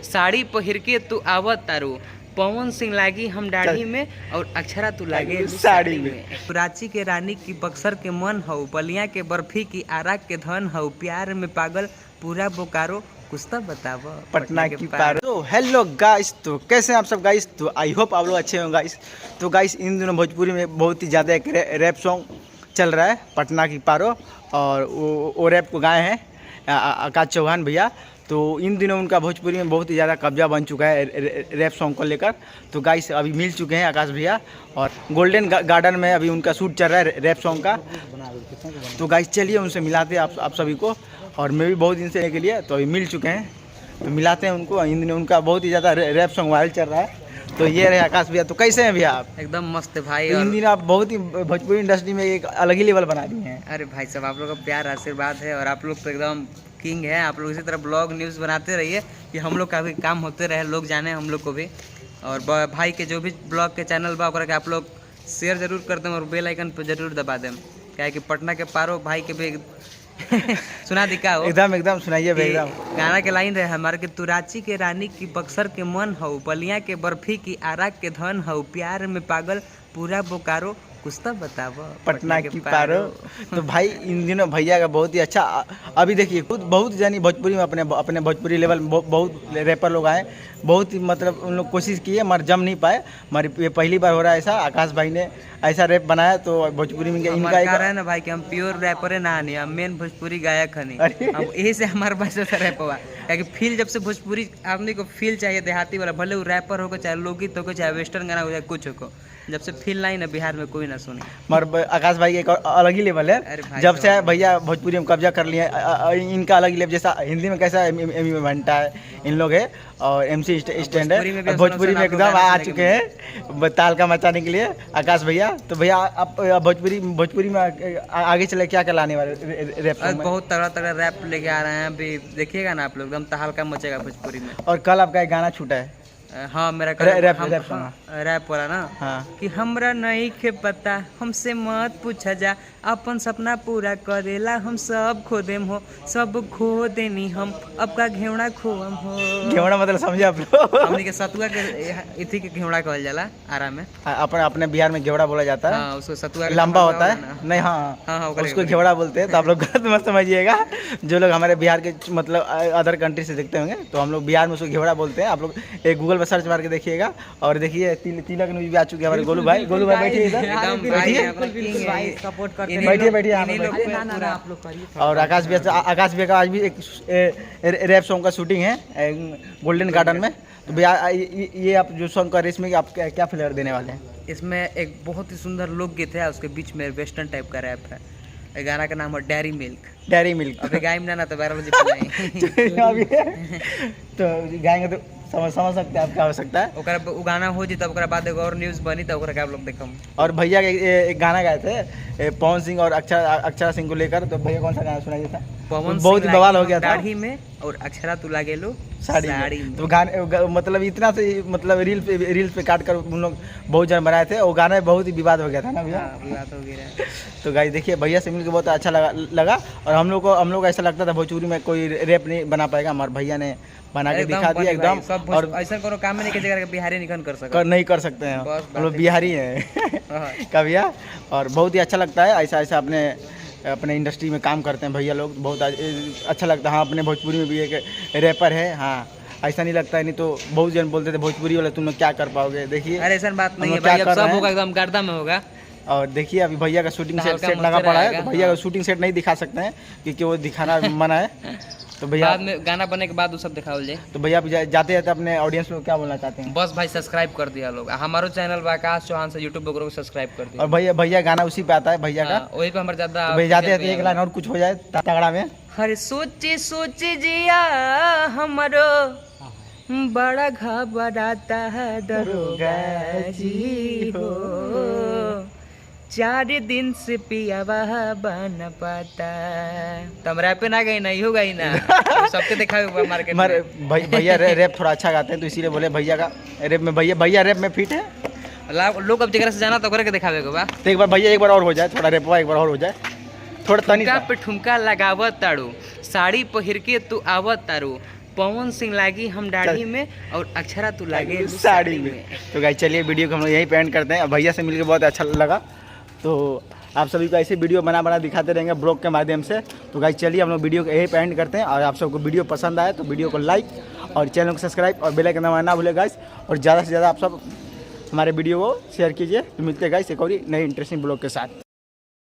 साड़ी पहिर के तू आवत तारू, पवन सिंह लागी हम दाढ़ी में और अक्षरा तू लागे साड़ी में। रांची के रानी की बक्सर के मन हऊ, बलिया के बर्फी की आरा के धन हऊ, प्यार में पागल पूरा बोकारो, कुछ तो बताओ पटना की पारो। तो हेलो गाइस, तो कैसे हैं आप सब गाइस? तो आई होप आप लोग अच्छे होंगे गाइस। तो गाइस इन दिनों भोजपुरी में बहुत ही ज़्यादा एक रैप सॉन्ग चल रहा है, पटना की पारो, और वो रैप को गाए हैं आकाश चौहान भैया। तो इन दिनों उनका भोजपुरी में बहुत ही ज़्यादा कब्जा बन चुका है रैप सॉन्ग को लेकर। तो गाइस अभी मिल चुके हैं आकाश भैया, और गोल्डन गार्डन में अभी उनका शूट चल रहा है रैप सॉन्ग का। तो गाइस चलिए उनसे मिलाते हैं आप सभी को, और मैं भी बहुत दिन से के लिए तो अभी मिल चुके हैं, तो मिलाते हैं उनको। इन दिनों उनका बहुत ही ज़्यादा रैप सॉन्ग वायरल चल रहा है। तो ये रहे आकाश भैया। तो कैसे हैं भैया आप? एकदम मस्त भाई। तो इन दिनों आप बहुत ही भोजपुरी इंडस्ट्री में एक अलग ही लेवल बना दिए हैं। अरे भाई साहब, आप लोग का प्यार आशीर्वाद है, और आप लोग तो एकदम किंग है। आप लोग इसी तरह ब्लॉग न्यूज़ बनाते रहिए कि हम लोग का भी काम होते रहे, लोग जाने हम लोग को भी। और भाई के जो भी ब्लॉग के चैनल बा ओकरा के आप लोग शेयर जरूर कर दें और बेल आइकन पर जरूर दबा दें, क्या है कि पटना के पारो भाई के भी सुना दिखा हो। एकदम सुनाइए भैया। गाना के लाइन रहे हमारे कि तू रांची के रानी की बक्सर के मन हऊ, बलिया के बर्फी की आरा के धन हऊ, प्यार में पागल पूरा बोकारो, कुछ तो बताओ पटना की पारो। तो भाई इन दिनों भैया का बहुत ही अच्छा, अभी देखिए खुद बहुत जानी भोजपुरी में अपने भोजपुरी लेवल बहुत रैपर लोग आए, बहुत ही मतलब उन लोग कोशिश किए मगर जम नहीं पाए। मगर ये पहली बार हो रहा है ऐसा, आकाश भाई ने ऐसा रैप बनाया। तो भोजपुरी में इनका एक है ना भाई कि हम प्योर रैपर है ना, नहीं हम मेन भोजपुरी गायक है नहीं, हम यही से हमारे पास ऐसा रैप हुआ। क्या कि फील जब से भोजपुरी आदमी को फील चाहिए देहाती वाला, भले वो रैपर होगा चाहे लोकगीत होगा चाहे वेस्टर्न गाना हो चाहे कुछ हो, जब से फील नहीं ना बिहार में कोई ना सुने। मगर आकाश भाई एक अलग ही लेवल है। जब से भैया भोजपुरी में कब्जा कर लिया, इनका अलग ही लेवल। जैसा हिंदी में कैसा एमी घंटा है इन लोग है, और MC स्टैंड है, भोजपुरी में एकदम आ चुके हैं ताल का मचाने के लिए आकाश भैया। तो भैया आप भोजपुरी में आगे चले क्या लाने वाले रैप? बहुत तगड़ा तगड़ा रैप लेके आ रहे हैं, अभी देखिएगा ना आप लोग, एकदम तहलका मचेगा भोजपुरी में। और कल आपका एक गाना छूटा है। हाँ मेरा रैप वाला ना, हाँ। कि हमरा नहीं के पता हमसे मत पूछा जा, अपन सपना पूरा करेला हम सब खो देम हो, सब खो देनी हम अब का घेवड़ा खोम हो। घेवड़ा मतलब समझे आप लोग? हमनी के सतुआ के इथी के घेवड़ा कहल जाला आराम में। अपने बिहार में घेवड़ा बोला जाता है। हाँ, उसको सतुआ लंबा होता है नहीं। हाँ, उसको घेवड़ा बोलते हैं। तो आप लोग गलत मत समझिएगा, जो लोग हमारे बिहार के मतलब अदर कंट्री से देखते होंगे, तो हम लोग बिहार में उसको घेवड़ा बोलते हैं। आप लोग एक गूगल पर सर्च मार के देखिएगा। और देखिए तिलक न्यूज भी आ चुके हैं हमारे गोलू भाई बैठिए इधर, बैठिए। और आकाश भैया का आज भी एक रैप सॉन्ग का शूटिंग है गोल्डन गार्डन में। तो भैया ये आप जो सॉन्ग कर रहे हैं इसमें आप क्या फ्लेवर देने वाले हैं? इसमें एक बहुत ही सुंदर लोकगीत है, उसके बीच में वेस्टर्न टाइप का रैप है। गाना का नाम है डेयरी मिल्क। अभी गायब ना तो बायोलॉजी तो गाएंगे तो समझ सकते हैं आप क्या हो सकता है। वो गाना हो जी तब बाद एक और न्यूज़ बनी तब आप लोग देखम। और भैया एक गाना गाए थे पवन सिंह और अक्षरा सिंह को लेकर। तो भैया कौन सा गाना सुनाइए था? पवन बहुत ही बवाल हो गया था। दाढ़ी में और अक्षरा तू लागे लो साड़ी में। तो गाने मतलब इतना से मतलब रील्स पे काट कर उन लोग बहुत जन बनाए थे। वो गाना बहुत ही विवाद हो गया था ना भैया? विवाद हो गया। तो गाइस देखिए भैया से मिलकर बहुत अच्छा लगा। और हम लोग को ऐसा लगता था भोजपुरी में कोई रैप नहीं बना पाएगा, हमारे भैया ने बना के दिखा दिया एकदम। और ऐसा कोनो काम नहीं जगह बिहारी नहीं कर सकते हैं, हम लोग बिहारी हैं का भैया। और बहुत ही अच्छा लगता है ऐसा अपने इंडस्ट्री में काम करते हैं भैया लोग, बहुत अच्छा लगता है। हाँ, अपने भोजपुरी में भी एक रैपर है। हाँ, ऐसा नहीं लगता है, नहीं तो बहुत जन बोलते थे भोजपुरी वाले तुम लोग क्या कर पाओगे। देखिए अरे ऐसा बात नहीं है भाई, अब सब होगा एकदम गर्दा में होगा। और देखिए अभी भैया का शूटिंग सेट लगा पड़ा है। तो भैया का शूटिंग सेट नहीं दिखा सकते हैं क्योंकि वो दिखाना मना है। तो भैया बाद में गाना बनने के बाद वो सब दिखाओ जाए। तो भैया जाते अपने ऑडियंस को क्या बोलना चाहते हैं? बस भाई सब्सक्राइब कर दिया लोग, हमारो चैनल आकाश चौहान से यूट्यूब पर सब्सक्राइब कर दिया। और भैया गाना उसी पे आता है भैया का, वही पे हमारे ज्यादा जाते एक लाइन और कुछ हो जाए तगड़ा में। हर सोचे जिया हमारो बड़ा घबराता है दरोगा जी हो, 4 दिन से पिया बन पाता। तुम रैप पे ना गई नहीं होगा ही ना सबके देखा मार्केट में। भैया रैप थोड़ा अच्छा गाते हैं तो इसीलिए बोले भैया का रैप में भैया रैप में फिट है। लोग अब जगह से जाना तो करके दिखावेगा बा। तो एक बार भैया एक बार और हो जाए, थोड़ा रैप एक बार और हो जाए, थोड़ा तनी पे ठुमका लगावत तारू, साड़ी पहिर के तू आवत तारू, पवन सिंह लागी हम दाढ़ी में और अक्षरा तू लागे साड़ी में। तो गाइस चलिए वीडियो को हम लोग यहीं पे एंड करते हैं। भैया से मिलकर बहुत अच्छा लगा। तो आप सभी को ऐसे वीडियो बना दिखाते रहेंगे ब्लॉग के माध्यम से। तो गाइस चलिए हम लोग वीडियो को यहीं पे एंड करते हैं। और आप सबको वीडियो पसंद आए तो वीडियो को लाइक और चैनल को सब्सक्राइब और बेल आइकन दबाना ना भूलें गाइस। और ज़्यादा से ज़्यादा आप सब हमारे वीडियो को शेयर कीजिए। तो मिलते हैं गाइस एक और नई इंटरेस्टिंग ब्लॉग के साथ।